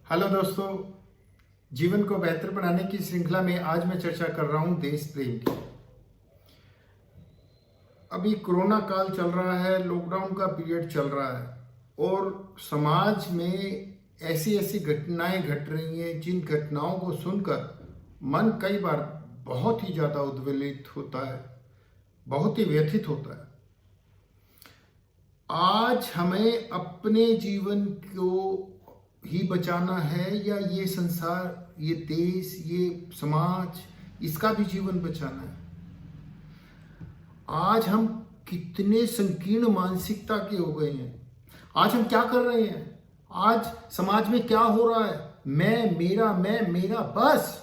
Hello दोस्तों, जीवन को बेहतर बनाने की श्रृंखला में आज मैं चर्चा कर रहा हूं देश प्रेम की। अभी कोरोना काल चल रहा है, लॉकडाउन का पीरियड चल रहा है और समाज में ऐसी ऐसी घटनाएं घट रही हैं जिन घटनाओं को सुनकर मन कई बार बहुत ही ज़्यादा उद्वेलित होता है, बहुत ही व्यथित होता है। आज हमें अपने जीवन को ही बचाना है या ये संसार, ये देश, ये समाज, इसका भी जीवन बचाना है। आज हम कितने संकीर्ण मानसिकता के हो गए हैं। आज हम क्या कर रहे हैं, आज समाज में क्या हो रहा है, मैं मेरा, बस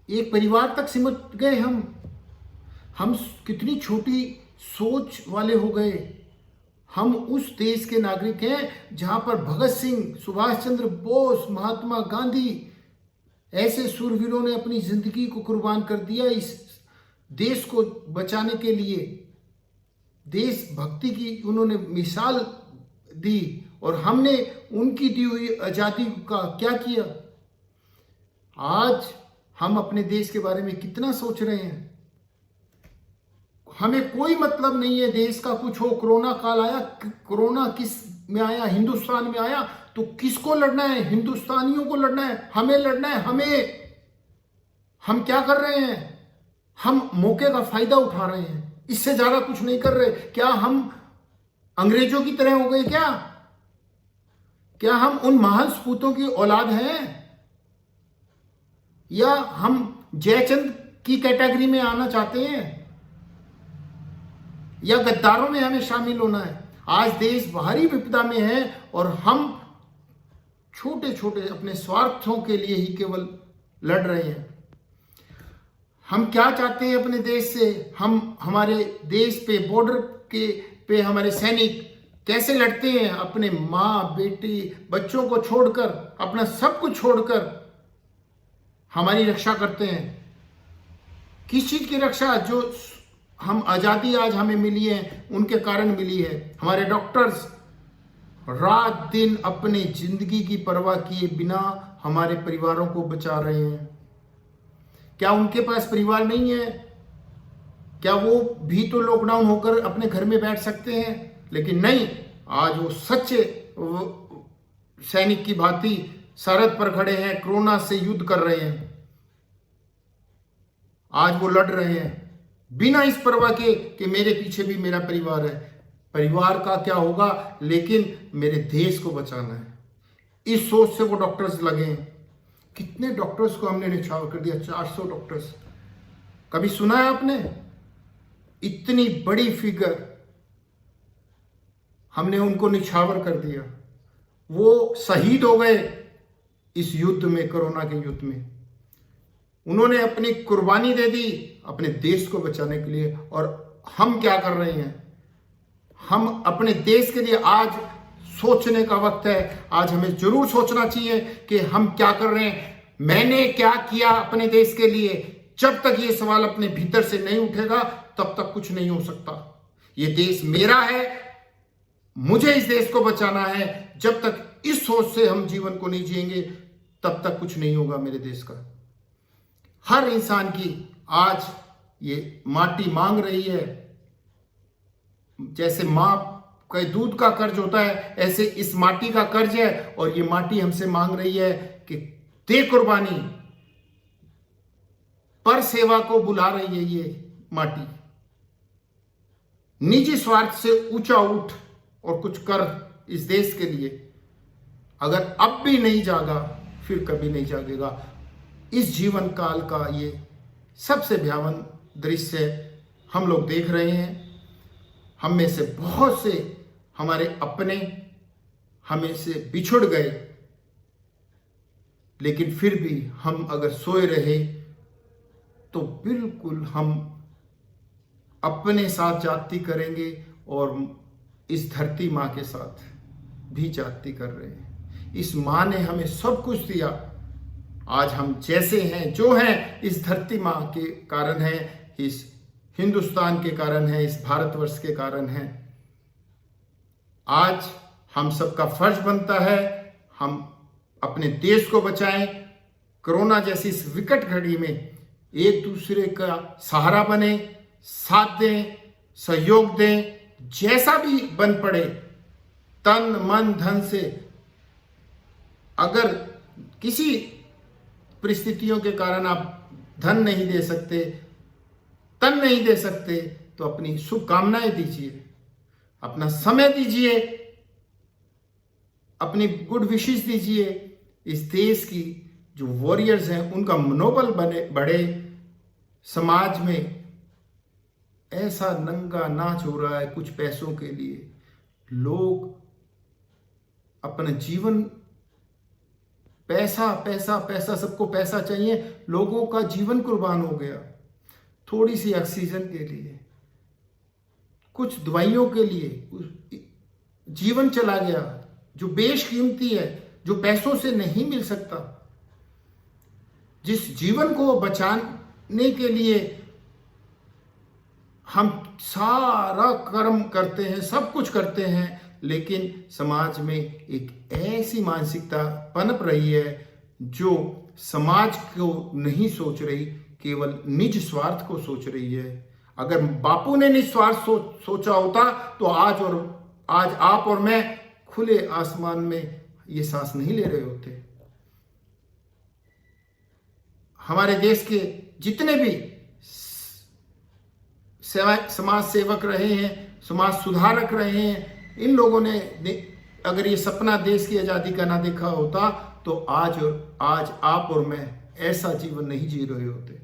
एक परिवार तक सिमट गए हम कितनी छोटी सोच वाले हो गए। हम उस देश के नागरिक हैं जहां पर भगत सिंह, सुभाष चंद्र बोस, महात्मा गांधी ऐसे सूरवीरों ने अपनी जिंदगी को कुर्बान कर दिया इस देश को बचाने के लिए। देशभक्ति की उन्होंने मिसाल दी और हमने उनकी दी हुई आजादी का क्या किया। आज हम अपने देश के बारे में कितना सोच रहे हैं। हमें कोई मतलब नहीं है देश का कुछ हो। कोरोना काल आया, कोरोना किस में आया, हिंदुस्तान में आया, तो किसको लड़ना है? हिंदुस्तानियों को लड़ना है, हमें लड़ना है। हम क्या कर रहे हैं? हम मौके का फायदा उठा रहे हैं, इससे ज्यादा कुछ नहीं कर रहे। क्या हम अंग्रेजों की तरह हो गए? क्या हम उन महान सपूतों की औलाद हैं, या हम जयचंद की कैटेगरी में आना चाहते हैं, या गद्दारों में हमें शामिल होना है? आज देश भारी विपदा में है और हम छोटे छोटे अपने स्वार्थों के लिए ही केवल लड़ रहे हैं। हम क्या चाहते हैं अपने देश से? हम हमारे देश पे, बॉर्डर के पे हमारे सैनिक कैसे लड़ते हैं, अपने माँ बेटी बच्चों को छोड़कर, अपना सब कुछ छोड़कर हमारी रक्षा करते हैं। किस चीज की रक्षा? जो हम आजादी आज हमें मिली है उनके कारण मिली है। हमारे डॉक्टर्स रात दिन अपने जिंदगी की परवाह किए बिना हमारे परिवारों को बचा रहे हैं। क्या उनके पास परिवार नहीं है? क्या वो भी तो लॉकडाउन होकर अपने घर में बैठ सकते हैं? लेकिन नहीं, आज वो सच्चे सैनिक की भांति सरहद पर खड़े हैं, कोरोना से युद्ध कर रहे हैं। आज वो लड़ रहे हैं बिना इस परवाह के कि मेरे पीछे भी मेरा परिवार है। परिवार का क्या होगा, लेकिन मेरे देश को बचाना है, इस सोच से वो डॉक्टर्स लगे हैं। कितने डॉक्टर्स को हमने निछावर कर दिया, 400 डॉक्टर्स। कभी सुना है आपने? इतनी बड़ी फिगर हमने उनको निछावर कर दिया। वो शहीद हो गए इस युद्ध में, कोरोना के युद्ध में। उन्होंने अपनी कुर्बानी दे दी अपने देश को बचाने के लिए। और हम क्या कर रहे हैं? हम अपने देश के लिए आज सोचने का वक्त है। आज हमें जरूर सोचना चाहिए कि हम क्या कर रहे हैं, मैंने क्या किया अपने देश के लिए। जब तक ये सवाल अपने भीतर से नहीं उठेगा तब तक कुछ नहीं हो सकता। ये देश मेरा है, मुझे इस देश को बचाना है। जब तक इस सोच से हम जीवन को नहीं जिएंगे तब तक कुछ नहीं होगा मेरे देश का। हर इंसान की आज ये माटी मांग रही है। जैसे मां का दूध का कर्ज होता है, ऐसे इस माटी का कर्ज है और ये माटी हमसे मांग रही है कि दे कुर्बानी। पर सेवा को बुला रही है ये माटी। निजी स्वार्थ से ऊंचा उठ और कुछ कर इस देश के लिए। अगर अब भी नहीं जागा फिर कभी नहीं जागेगा। इस जीवन काल का ये सबसे भयावह दृश्य हम लोग देख रहे हैं। हम में से बहुत से हमारे अपने हमें से बिछुड़ गए, लेकिन फिर भी हम अगर सोए रहे तो बिल्कुल हम अपने साथ जाति करेंगे और इस धरती माँ के साथ भी जाति कर रहे हैं। इस माँ ने हमें सब कुछ दिया। आज हम जैसे हैं, जो हैं, इस धरती माँ के कारण है, इस हिंदुस्तान के कारण है, इस भारतवर्ष के कारण है। आज हम सबका फर्ज बनता है हम अपने देश को बचाएं। कोरोना जैसी इस विकट घड़ी में एक दूसरे का सहारा बने, साथ दें, सहयोग दें, जैसा भी बन पड़े, तन मन धन से। अगर किसी परिस्थितियों के कारण आप धन नहीं दे सकते, तन नहीं दे सकते, तो अपनी शुभकामनाएं दीजिए, अपना समय दीजिए, अपनी गुड विशेस दीजिए। इस देश की जो वॉरियर्स हैं उनका मनोबल बढ़े। समाज में ऐसा नंगा नाच हो रहा है कुछ पैसों के लिए, लोग अपना जीवन, पैसा पैसा पैसा, सबको पैसा चाहिए, लोगों का जीवन कुर्बान हो गया थोड़ी सी ऑक्सीजन के लिए, कुछ दवाइयों के लिए जीवन चला गया जो बेशकीमती है, जो पैसों से नहीं मिल सकता। जिस जीवन को बचाने के लिए हम सारा कर्म करते हैं, सब कुछ करते हैं, लेकिन समाज में एक ऐसी मानसिकता पनप रही है जो समाज को नहीं सोच रही, केवल निज स्वार्थ को सोच रही है। अगर बापू ने निस्वार्थ सोचा होता तो आज आप और मैं खुले आसमान में ये सांस नहीं ले रहे होते। हमारे देश के जितने भी समाज सेवक रहे हैं, समाज सुधारक रहे हैं, इन लोगों ने अगर ये सपना देश की आजादी का ना देखा होता तो आज आप और मैं ऐसा जीवन नहीं जी रहे होते।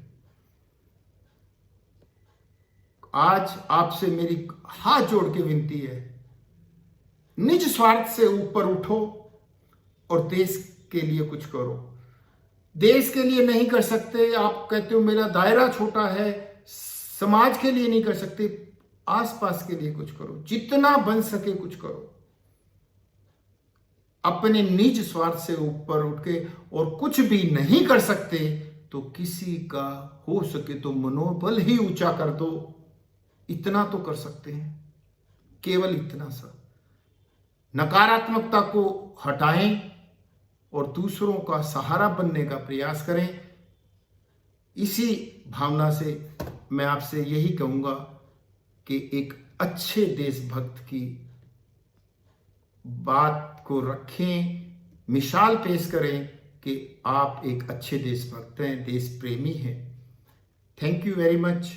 आज आपसे मेरी हाथ जोड़ के विनती है, निज स्वार्थ से ऊपर उठो और देश के लिए कुछ करो। देश के लिए नहीं कर सकते, आप कहते हो मेरा दायरा छोटा है, समाज के लिए नहीं कर सकते, आसपास के लिए कुछ करो, जितना बन सके कुछ करो। अपने निज स्वार्थ से ऊपर उठ के और कुछ भी नहीं कर सकते तो किसी का हो सके तो मनोबल ही ऊंचा कर दो। इतना तो कर सकते हैं, केवल इतना सा। नकारात्मकता को हटाएं और दूसरों का सहारा बनने का प्रयास करें। इसी भावना से मैं आपसे यही कहूंगा कि एक अच्छे देशभक्त की बात को रखें, मिसाल पेश करें कि आप एक अच्छे देशभक्त हैं, देश प्रेमी हैं। Thank you very much.